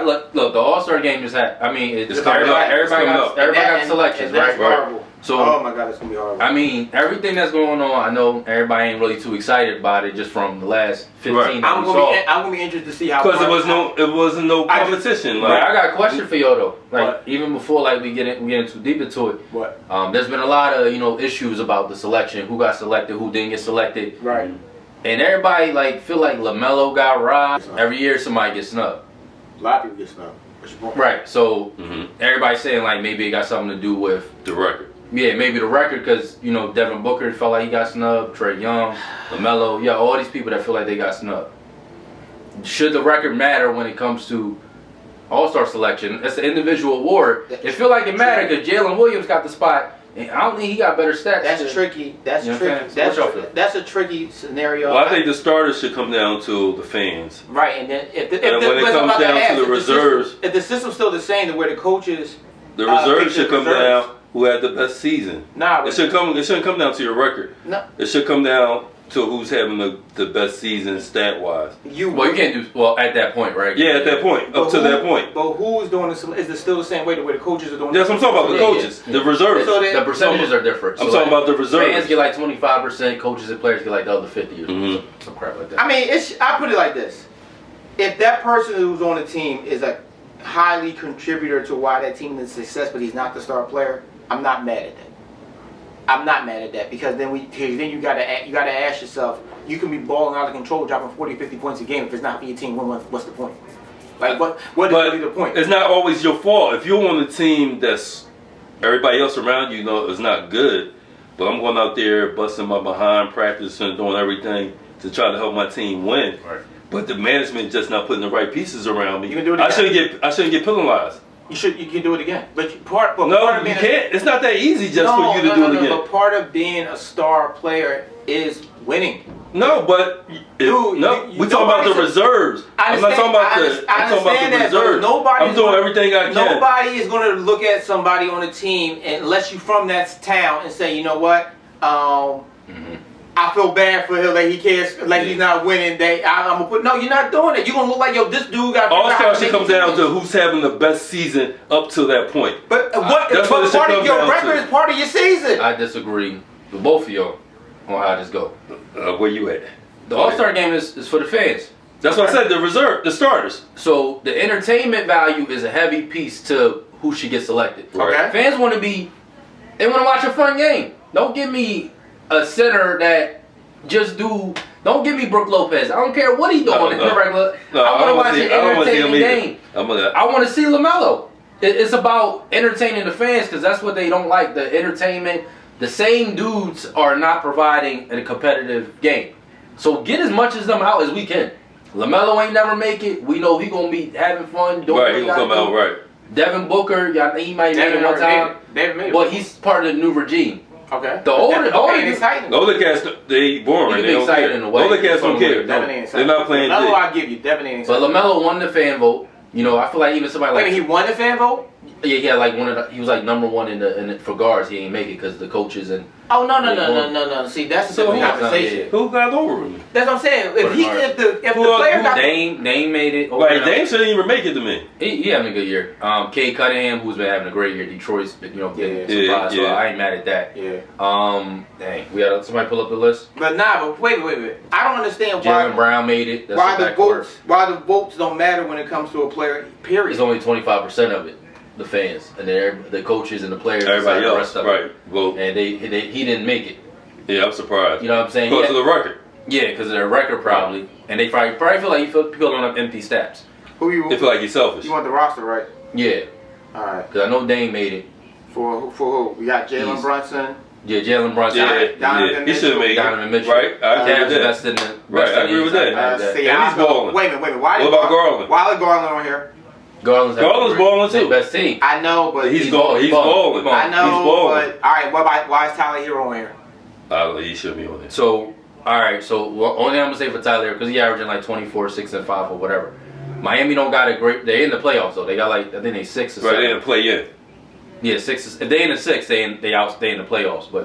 got look. The All-Star game just had. I mean, everybody got selections, right? Horrible. So, oh my God, it's gonna be horrible. I mean, everything that's going on, I know everybody ain't really too excited about it just from the last 15 that I'm gonna be interested to see how. Because it wasn't no competition. Like, I got a question for y'all though. Like even before we get in too deep into it. What? There's been a lot of issues about the selection, who got selected, who didn't get selected. Right. And everybody feel like LaMelo got robbed. Every year somebody gets snubbed. A lot of people get snubbed. Right. So everybody's saying like maybe it got something to do with the record. Yeah, maybe the record because, Devin Booker felt like he got snubbed, Trae Young, LaMelo, all these people that feel like they got snubbed. Should the record matter when it comes to All-Star selection? It's an individual award. It feel like it mattered because Jalen Williams got the spot, and I don't think he got better stats. That's tricky. That's tricky. That's a tricky scenario. Well, I think the starters should come down to the fans. Right, and then when it comes down to the reserves, if the system's still the same, then where the coaches, the reserves should come down. Who had the best season? Nah, it shouldn't come down to your record. No, it should come down to who's having the best season stat wise. You can't do at that point, right? Yeah, at that point, to that point. But who's doing this? Is it still the same way the way the coaches are doing? That's what I'm talking about. The coaches, the reserves. So the percentages are different. I'm talking about the reserves. Fans get like 25%, coaches and players get like the other 50 or some crap like that. I mean, I put it like this: if that person who's on the team is a highly contributor to why that team is a success, but he's not the star player, I'm not mad at that. I'm not mad at that because then you gotta ask yourself, you can be balling out of control, dropping 40, 50 points a game. If it's not for your team, what's the point? Like what is really the point? It's not always your fault. If you're on a team that's everybody else around you is not good, but I'm going out there busting my behind, practicing, doing everything to try to help my team win. Right. But the management just not putting the right pieces around me. You can do it again. I shouldn't get penalized. You can do it again, but you can't. It's not that easy for you to do it again. But part of being a star player is winning. No, but we're talking about the reserves. I'm not talking about the reserves. I'm doing everything I can. Nobody is going to look at somebody on a team unless you're from that town and say, you know what, I feel bad for him, like he cares, like he's not winning. I'm gonna put. No, you're not doing it. You're gonna look like this dude got. All-Star should come down to who's having the best season up to that point. But part of your record is part of your season. I disagree with both of y'all on how this go. Where you at? The All-Star game is for the fans. That's what I said. The starters. So the entertainment value is a heavy piece to who should get selected. Okay. Fans they want to watch a fun game. Don't give me a center that don't give me Brook Lopez. I don't care what he doing in the regular. I want to watch an entertaining game. I want to see LaMelo. It's about entertaining the fans because that's what they don't like, the entertainment. The same dudes are not providing a competitive game. So get as much of them out as we can. LaMelo ain't never make it. We know he going to be having fun. He going to come out right. Devin Booker, he might make it one time. But he's part of the new regime. Okay. The older cats, they boring. They don't care. The older cats don't care. They're not playing. LaMelo, I'll give you. Devin ain't exciting. But LaMelo won the fan vote. I feel like even somebody like. Wait, he won the fan vote? Yeah, he had like he was like number one for guards. He ain't make it because the coaches and. Oh no! See, that's a different conversation. Who got over him? That's what I'm saying. If the player got Dame made it. Right, Dame shouldn't even make it to me. He having a good year. Cade Cunningham, who's been having a great year. Detroit's been surprised. So I ain't mad at that. Yeah. Dang, we got somebody pull up the list. But wait. I don't understand why Jalen Brown made it. That's why the votes don't matter when it comes to a player. Period. It's only 25% of it. The fans and the coaches and the players, everybody else, the rest of right? Well, and he didn't make it. Yeah, I'm surprised. You know what I'm saying? Because of the record. Yeah, because of their record probably, and they probably feel like people don't have empty stats. They feel like he's selfish. You want the roster, right? Yeah. All right. Because I know Dame made it. For who? We got Jalen Brunson. Yeah, Jalen Brunson. Yeah, he should have made it. Donovan Mitchell. Right. I agree with that. Right, I agree with that. And he's balling. Wait a minute. What about Garland? Why is Garland on here? Garland's balling too. Best team. I know, but he's balling. I know, but all right. Why is Tyler Hero on here? He should be on there. So only thing I'm gonna say for Tyler because he averaging like 24, 6 and 5 or whatever. Miami don't got a great. They're in the playoffs though. They got like I think they 6 or 7. Right, they in the play-in. Yeah, 6. If they in the 6, they in the playoffs, but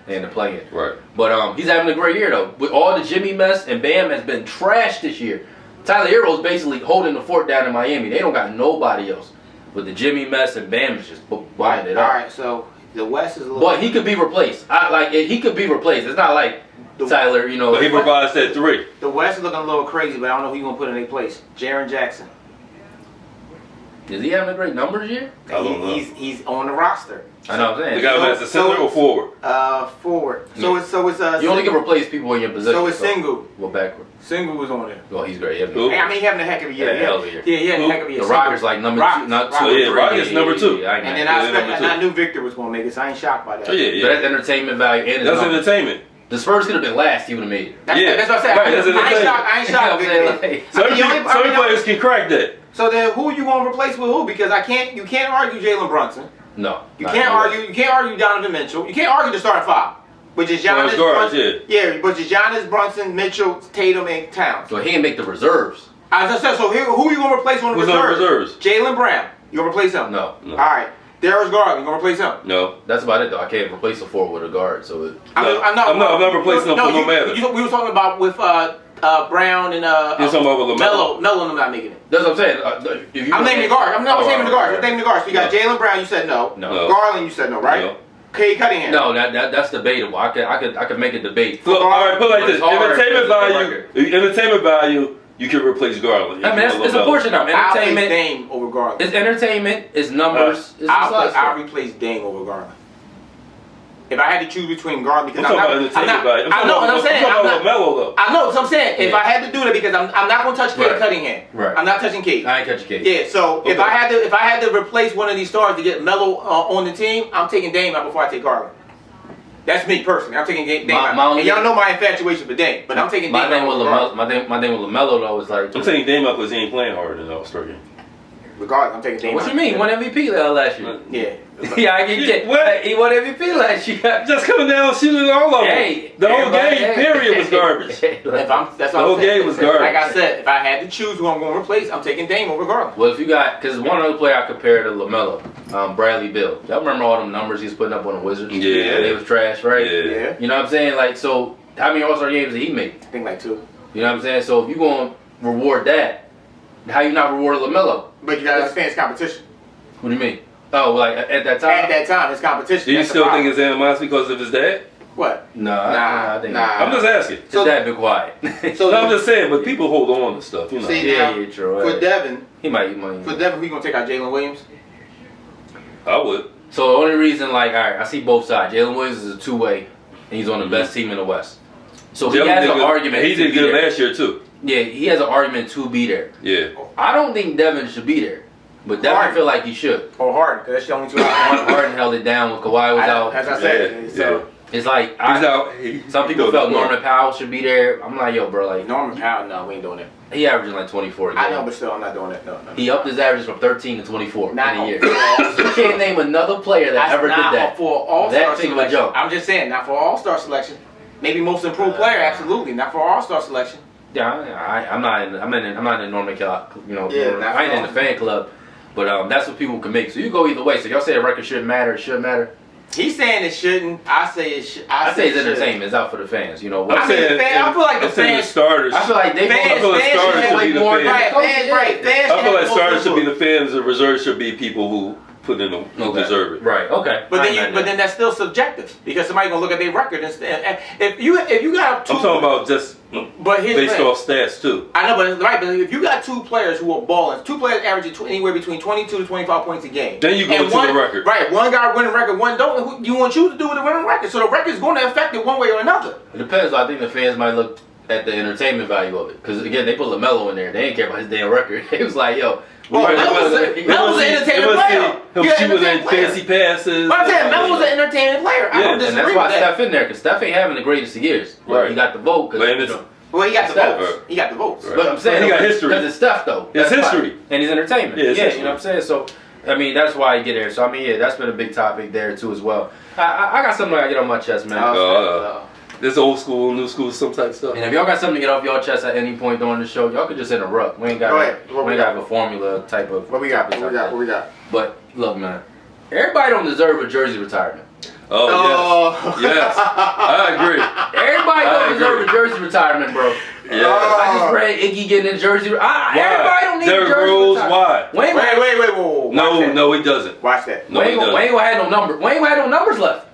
they in the play-in. Right. But he's having a great year though. With all the Jimmy mess and Bam has been trashed this year. Tyler Hero's basically holding the fort down in Miami. They don't got nobody else. With the Jimmy mess and Bam is just winding it up. All right, so the West is a little. But he could be replaced. He could be replaced. It's not like Tyler, you know. But he provides that 3. The West is looking a little crazy, but I don't know who you gonna put in their place. Jaren Jackson. Is he having a great numbers year? I don't know. He's on the roster. I know what I'm saying. The guy as a center or forward? Forward. Yeah. So it's you only can replace people in your position. So it's Single. Well, backward. Single was on there. Well, he's great. Who? I mean, he having a heck of a year. Yeah, hell of a year. Yeah, he had a heck of a year. The Rockets like number two, not two. Oh, yeah, Rockets number 2. And then I knew Victor was gonna make it, so I ain't shocked by that. Oh, yeah. But that's entertainment value. And That's entertainment. The Spurs could have been last. He would have made it. That's what I said. Right, that's I ain't shocked. Victor. Some players can crack that. So then, who you gonna replace with who? Because you can't argue Jalen Brunson. No. You can't argue Donovan Mitchell. You can't argue the starting 5, which is Giannis Brunson. Yeah, which is Giannis Brunson, Mitchell, Tatum, and Towns. So he can make the reserves. As I said, so here, who you gonna replace on the Who's on the reserves? Jalen Brown. You gonna replace him? No. All right. Darius Garland. You gonna replace him? No. That's about it though. I can't replace a forward with a guard. So I'm not replacing him for no matter. We were talking about with Brown and You're talking about with LaMelo. Melo not making it. that's what I'm saying. I'm naming the guards. I'm naming the guards. I'm naming the guards. So you got Jalen Brown. You said no. No. Garland. You said no, right? No. Cade Cunningham. No, that's debatable. I could make a debate. Look, all right, put it like this: It's entertainment value, you can replace Garland. I mean, it's a portion of I'll place entertainment. Dame over Garland. It's entertainment. It's numbers. It's I'll replace Dame over Garland. If I had to choose between Garland, because I'm talking about entertainment value. I know what I'm saying. I'm talking about LaMelo though. I know what I'm saying. If I had to do that, because I'm not gonna touch Cade Cunningham. Right. I'm not touching Cade. I ain't catching Cade. Yeah. So if I had to replace one of these stars to get Melo on the team, I'm taking Dame out before I take Garland. That's me personally. I'm taking Dame out. And y'all know my infatuation for Dame, but I'm taking Dame out. My thing with LaMelo though is like I'm taking Dame out because he ain't playing hard in the All-Star game. Regardless, I'm taking Dame out. What you mean? He won MVP last year. Yeah. Yeah, I get what? He won MVP last year. Just coming down shooting all of them. Hey, the whole game period was garbage. The whole game was garbage. Like I said, if I had to choose who I'm going to replace, I'm taking Dame over Garland. Well, if you got, because one other player I compared to LaMelo, Bradley Beal. Y'all remember all them numbers he was putting up on the Wizards? Yeah. They was trash, right? Yeah. You know what I'm saying? Like, so how many All-Star games did he make? I think like 2. You know what I'm saying? So if you going to reward that, how you not reward LaMelo? But you got to understand it's competition. What do you mean? Oh, like at that time? At that time, it's competition. Do you still think it's animosity because of his dad? What? I think I'm just asking. His dad been quiet. So I'm just saying, but people hold on to stuff, you know. See, true. For Devin, he might eat money. For Devin, we gonna take out Jalen Williams? I would. So the only reason, like, all right, I see both sides. Jalen Williams is a two-way, and he's on the best team in the West. So he has an argument. He did good last year too. Yeah, he has an argument to be there. Yeah. I don't think Devin should be there, but Devin feel like he should. Or Harden, because that's the only two. Harden held it down when Kawhi was out. As I said, so it's like he's out. Some people felt Norman Powell should be there. I'm like, yo, bro, like Norman Powell, no, we ain't doing it. He averaging like 24 a game. I know, but still, I'm not doing it. No. He upped his average from 13 to 24 in a year. You You can't name another player that ever did that. For All-Star selection. Joke. I'm just saying, not for All-Star selection. Maybe most improved player, absolutely. Not for All-Star selection. Yeah, I'm not in the Norman Club, I ain't in the fan club, but that's what people can make. So you go either way. So y'all say a record shouldn't matter, it should matter. He's saying it shouldn't. I say it should. I say it's entertainment. It's out for the fans. You know. I feel like the fans. Starters. I feel like they. Fans should be the fans. Right. Fans. I feel like starters should be the fans. The reserves should be people who put in them who deserve it. Right. Okay. But then that's still subjective because somebody's gonna look at their record and if you got two. I'm talking about just based off stats too. I know, but if you got two players who are balling, two players averaging anywhere between 22 to 25 points a game. Then you go to the record. Right. One guy winning record, one don't. You want you to do with the winning record, so the record's going to affect it one way or another. It depends. I think the fans might look at the entertainment value of it because again, they put LaMelo in there. They didn't care about his damn record. It was like, yo. Melo's an entertainment player. Him shooting fancy passes. But I'm saying Melo's an entertainment player. I don't disagree and that's with why that. Steph in there because Steph ain't having the greatest of years. Right. He got the vote. Well, he got the votes. He got the votes. But I'm saying he got history. Because it's Steph though. It's history. And he's entertainment. Yeah, you know what I'm saying? So, I mean, that's why I get there. So, I mean, yeah, that's been a big topic there too as well. I got something I gotta get on my chest, man. This old school, new school, some type of stuff. And if y'all got something to get off y'all chest at any point during the show, y'all could just interrupt. We ain't got a formula type of. What we got? But look, man, everybody don't deserve a jersey retirement. Oh. Yes, I agree. Everybody don't deserve a jersey retirement, bro. Yeah. I just read Iggy getting a jersey. Everybody don't need a jersey. Rules, why? Wait, whoa. No, he doesn't. Watch that. No, we ain't gonna have no number. We ain't gonna have no numbers left.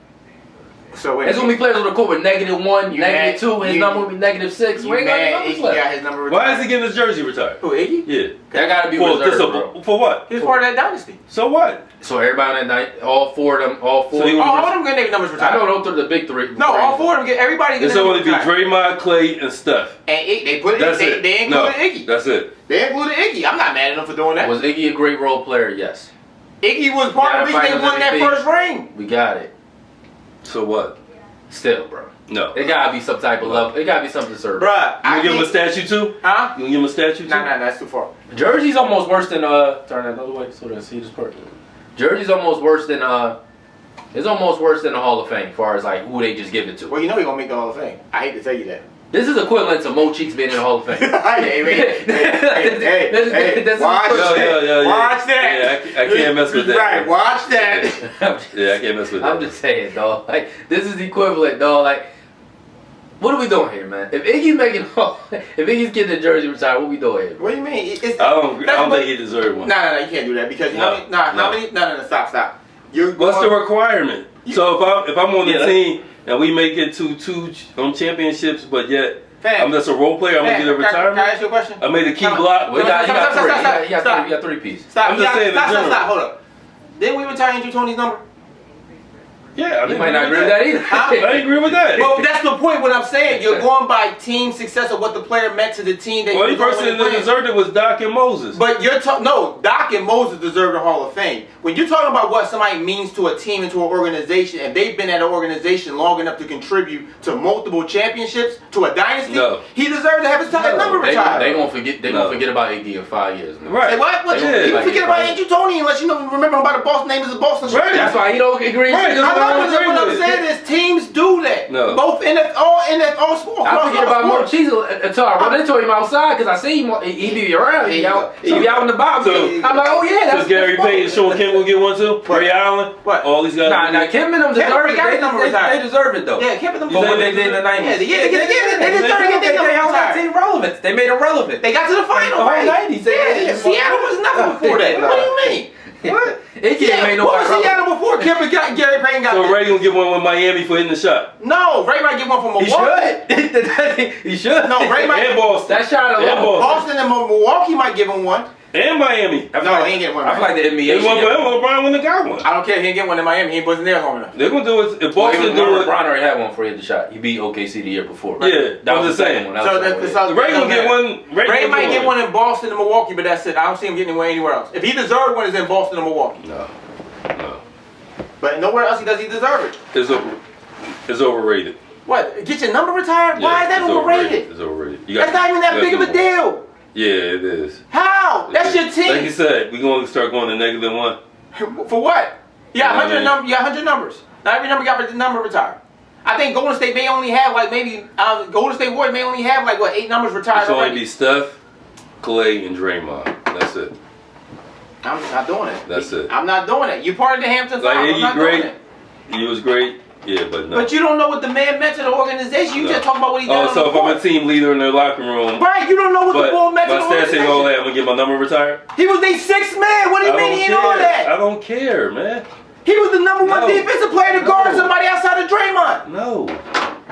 So wait. There's gonna be players on the court with -1, -2. His number will be -6. We ain't got no numbers Iggy left. got his number retired. Why is he getting his jersey retired? Who, Iggy? Yeah. That gotta be reserved, bro. For what? He was part of that dynasty. So what? So everybody on that night, all four of them. All of them get their numbers I retired. know those are the big three. No, all four of them get everybody. It's only be Draymond, Clay, and Steph. And they put That's they it. included Iggy. That's it. They included Iggy. I'm not mad at them for doing that. Was Iggy a great role player? Yes. Iggy was part of the reason they won that first ring. We got it. So what? Still, bro. No. It gotta be some type of level. It gotta be something to serve. Bruh, You gonna give him a statue too? Huh? You gonna give him a statue too? Nah, that's too far. Jersey's almost worse than turn that another way so they see this part. Jersey's almost worse than it's almost worse than the Hall of Fame as far as like who they just give it to. Well, you know he gonna make the Hall of Fame. I hate to tell you that. This is equivalent to Mo Cheeks being in the Hall of Fame. Hey, watch that. Watch that. Yeah, I can't mess with that. Right, watch that. Yeah, I can't mess with that. I'm just saying, dog. Like this is the equivalent, dog. Like, what are we doing here, man? If Iggy's getting the jersey retired, what we doing here? What do you mean? I don't think he deserved one. No, you can't do that because how many? No, stop. What's the requirement? So if I'm on the team and we make it to two championships, but yet I'm just a role player, I'm gonna get a retirement. Can I ask you a question? I made a key block. You got three pieces. Stop. I'm just saying Stop. Hold up. Didn't we retire Andrew Tony's number? Yeah, you might not agree with that either. I agree with that. Well, that's the point. What I'm saying, you're going by team success of what the player meant to the team. That the only person that deserved it was Doc and Moses. But Doc and Moses deserve the Hall of Fame. When you're talking about what somebody means to a team and to an organization, and they've been at an organization long enough to contribute to multiple championships, to a dynasty, he deserves to have his number retired. They gonna forget. They gonna forget about Iggy in 5 years. Man. Right? Say what? You forget about Andrew Tony unless you remember him by the Boston name is the Boston. Right. That's why he don't agree. Right. What I'm saying is teams do that. No. Both NFL sports. I forget about Mo Cheeks until I run into him outside because I see him. He be around. He be out in the box. So, I'm like, oh yeah, that's Gary Payton, Sean Kemp will get one too. Ray Allen. What? All these guys. Nah, Kemp and them deserve it. They deserve it though. Yeah, Kemp and them. For what they did in the 90s. Yeah, they deserve to get their They held that number team relevant. They made them relevant. They got to the final, The whole right? 90s. Yeah, Seattle was nothing before that. What do you mean? What? Iggy ain't made no. What was Seattle before Kemp and Gary Payton got? So Ray gonna get one with Miami for hitting the shot. No, Ray might get one from Milwaukee. He should. No, Ray might. And Boston. That shot alone. Boston and Milwaukee might give him one. And Miami. No, he ain't getting one. I feel like the NBA. They want for him. LeBron wouldn't have got one. I don't care. He ain't getting one in Miami. He wasn't there long enough. They're gonna do it if Boston do it. LeBron already had one before he hit the shot. He beat OKC the year before. Right? Yeah, that was the same second one. one. So Ray gonna get one. Ray might get one in Boston and Milwaukee, but that's it. I don't see him getting one anywhere else. If he deserved one, it's in Boston or Milwaukee. No. But nowhere else does he deserve it. It's overrated. What? Get your number retired? Yeah, why is that overrated? It's overrated. That's not even that big of a deal. Yeah, it is. How? That's your team. Like you said, we're gonna start going to -1. For what? You got 100 numbers. Not every number got the number retired. I think Golden State may only have Golden State Warriors may only have 8 numbers retired. It's only be Steph, Clay, and Draymond. That's it. I'm not doing it. That's it. I'm not doing it. You part of the Hampton Five. I'm not doing it. He was great. Yeah, but no. But you don't know what the man meant to the organization. You just talk about what he did on the so if I'm court. a team leader in their locker room. Right, you don't know what the ball meant to the organization. Saying all that, I'm going to get my number retired? He was their 6th man. What do you mean he didn't know that? I don't care, man. He was the number 1 defensive player to guard somebody outside of Draymond. No.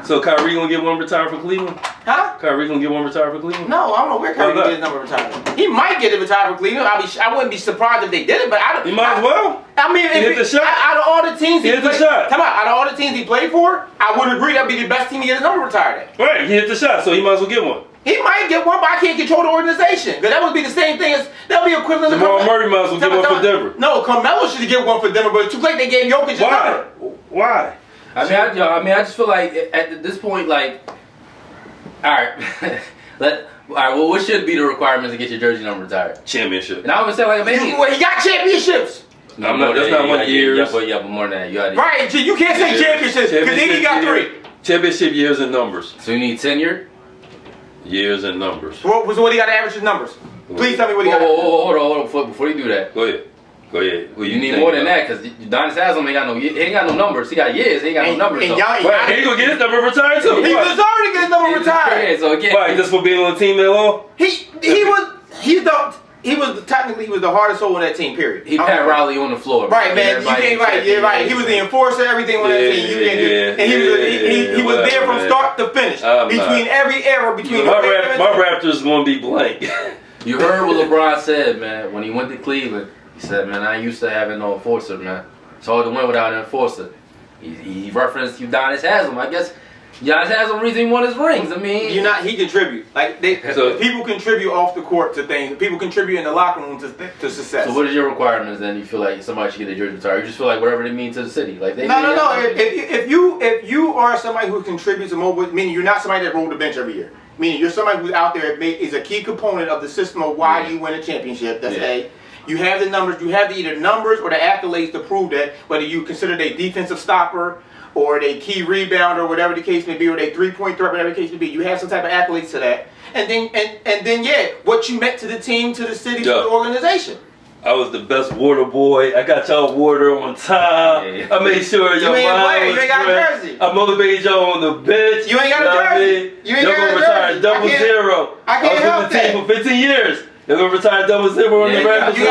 So Kyrie going to get one retired for Cleveland? Huh? Kyrie going to get one retired for Cleveland? No, I don't know where Kyrie get his number retired. He might get it retired for Cleveland. I wouldn't be surprised if they did it, but I don't. He might as well. I mean, he hit the shot. Out of all the teams he hit the shot. Out of all the teams he played for, I would agree that'd be the best team to get his number retired at. Right, he hit the shot, so he might as well get one. He might get one, but I can't control the organization. Because that would be the same thing as, that would be equivalent to Jamal Murray might as well get one for Denver. No, Carmelo should get one for Denver, but it's too late they gave Jokic his number. Why? I mean, I just feel like at this point, all right, well, what should be the requirements to get your jersey number retired? Championship. And I would say maybe. Well, he got championships. No, that's not 1 year. Yeah, but more than that. Right, you can't say championships because Iggy got 3. Championship years and numbers. So you need tenure? Years and numbers. What he got to average his numbers? Please tell me what he got. Hold on. Before you do that. Go ahead. Go ahead. You need more than that because Udonis Haslam ain't got no numbers. He got years. He ain't got no numbers. And so. y'all, But he gonna get his number retired too. He was already getting his number retired. Yeah, so again, Why? Just for being on the team that long? He was technically the hardest soul on that team. Period. he Pat Riley on the floor. Right, man. You can't right. Yeah, right. He was the enforcer. Everything on that team. You can't do. And he was there from start to finish. Between every era. Between my Raptors gonna be blank. You heard what LeBron said, man. When he went to Cleveland, he said, "Man, I ain't used to having no enforcer, man. It's hard to win without an enforcer." He referenced Udonis Haslam. I guess Udonis Haslam the reason he won his rings. I mean, he contribute. Like people contribute off the court to things. People contribute in the locker room to success. So what is your requirements then? You feel like somebody should get a jersey retired? You just feel like whatever they mean to the city, like they. No. If you are somebody who contributes more, meaning you're not somebody that rolled the bench every year. Meaning you're somebody who's out there is a key component of the system of why you win a championship. That's A. You have the numbers. You have either numbers or the accolades to prove that, whether you consider they defensive stopper or they key rebounder, whatever the case may be, or they 3-point threat, whatever the case may be. You have some type of accolades to that. And then what you meant to the team, to the city, to the organization. I was the best water boy. I got y'all water on time. Yeah. I made sure your mind was You ain't got a jersey. I motivated y'all on the bench. You ain't got a jersey. You ain't got a jersey. Double zero. I can't help that. I was with the team for 15 years. They're gonna retire double zero on the record. You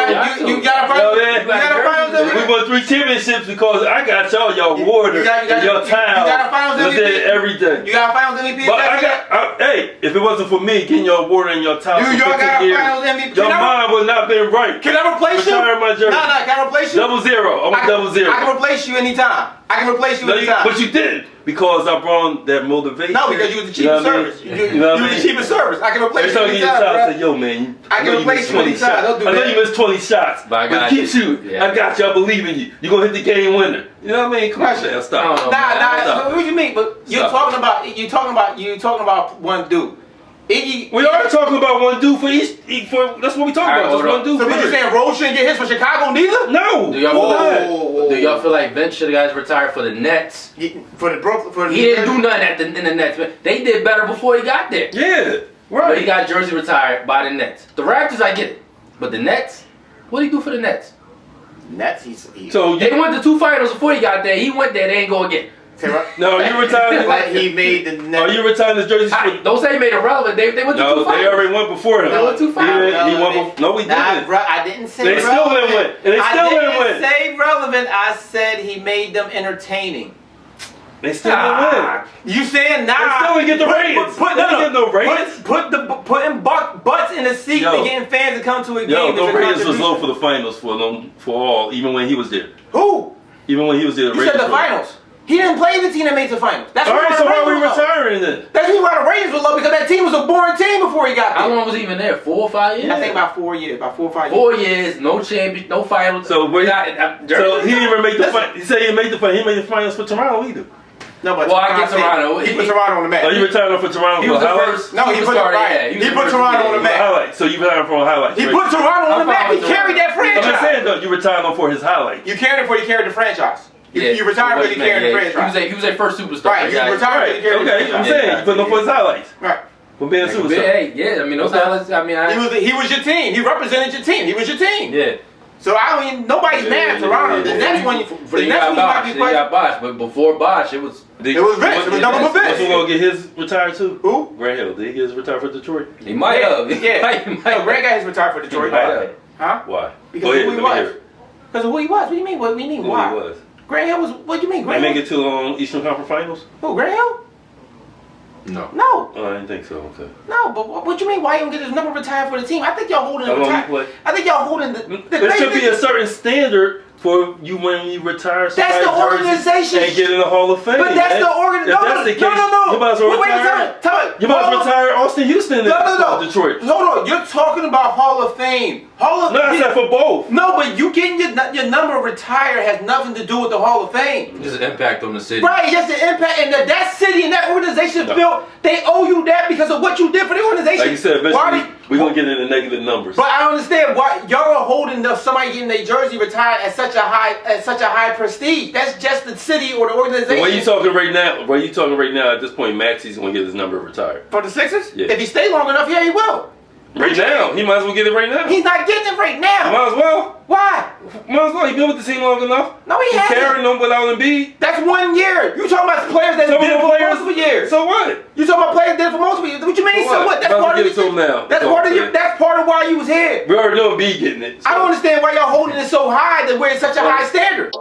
got a finals. We won 3 championships because I got y'all water, your time. You got a finals MVP. Did everything. You got a finals MVP. But hey, if it wasn't for me getting y'all water in your time, you got a finals MVP. Your mind would not been right. Can I replace you? Retire my jersey. No, can I replace you? Double zero. I'm double zero. I can replace you anytime. I can replace you anytime. But you didn't because I brought that motivation. No, because you was the cheapest service. You was the cheapest service. I can replace you anytime. I said, yo, man. I can replace you anytime. Don't do that. I know you missed 20 shots, but keep shooting. I got you. I believe in you. You're gonna hit the game winner. You know what I mean? Come on, man. Stop. Nah. What do you mean? But you're talking about one dude. We are talking about one dude for each. That's what we talking about. Just one dude. So you saying Rose shouldn't get his for Chicago neither? No. Do y'all feel like Vince should have guys retired for the Nets? For the Brooklyn. He didn't do nothing in the Nets. They did better before he got there. Yeah. Right. But he got jersey retired by the Nets. The Raptors, I get it. But the Nets, what did he do for the Nets? Nets, they went to 2 finals before he got there. He went there. They ain't go again. No, you retired. He made the Nets. Are you retiring his jerseys? Don't say he made it relevant. They went to 2 finals. No, they already went before him. They went 2 finals. No, we didn't. Bro, I didn't say they relevant. Still didn't win. And they still didn't win. I didn't say relevant. I said he made them entertaining. They still didn't win. You saying nah? They still didn't get the ratings. Get no ratings. Putting butts in the seat and getting fans to come to a game. No ratings was low for the finals for all, even when he was there. Who? Even when he was there. You said the finals. He didn't play the team that made the finals. That's alright, so why are we retiring then? That's why the ratings were low, because that team was a boring team before he got there. How long was he even there? 4 or 5 years? I think about 4 years. About 4 or 5 years. 4 years, no champion, no finals. So he didn't even make the finals. He said he made the finals. He made the finals for Toronto either. No, but I get Toronto. He put Toronto on the map. Oh, you retired for Toronto he was for the highlights? first. No, he put Toronto on the map. Highlights. So you retired for highlights. He put Toronto on the map. He carried that franchise. I'm just saying though, you retired him for his highlights. You carried it for he carried the franchise. You retired because he carried the franchise. He was a first superstar. Right, you retired because he carried the franchise. I'm saying you put him for his highlights. Right. For being a superstar. Hey, yeah, I mean those highlights. I mean, he was your team. He represented your team. He was your team. Yeah. So I mean, nobody's mad at Toronto. The next one, you got Bosh, but before Bosh, it was Vince. It was number for Vince. Who's gonna get his retired too? Who? Grant Hill. Did he get his retired for Detroit? He might have. Yeah. No, Grant got his retired for Detroit. Why? Huh? Why? Because of who he was. Because of who he was. What do you mean? What do you mean? Why? Who he was? Grant Hill was. What do you mean? Grant Hill? They make it to Eastern Conference Finals. Who? Grant Hill? No. No. Oh, I didn't think so. Okay. No, but what you mean? Why you don't get his number retired for the team? I think y'all holding the I think y'all holding the. There should be a certain standard for you when you retire. That's the organization. And get in the Hall of Fame. But that's the organization. No. You might as well retire. You might as well retire Austin Houston in Detroit. No. You're talking about Hall of Fame. No, I said for both. No, but you getting your number retired has nothing to do with the Hall of Fame. Just an impact on the city. Right, just the impact. And that city and that organization built, they owe you that because of what you did for the organization. Like you said, eventually we're going to get into negative numbers. But I don't understand why y'all are holding somebody getting their jersey retired at such a high prestige. That's just the city or the organization. So what you talking right now, at this point, Maxey's going to get his number retired. For the Sixers? Yeah. If he stays long enough, yeah, he will. Right now, he might as well get it right now. He's not getting it right now. Might as well. Why? Might as well. He been with the team long enough. No, he hasn't. Carrying them without Embiid. That's 1 year. You talking about players that did it for multiple years. So what? You talking about players that did it for multiple years. What you mean? So what? That's part of it. Now. That's part of why you was here. We already know Embiid getting it. I don't understand why y'all holding it so high that we're in such a high standard.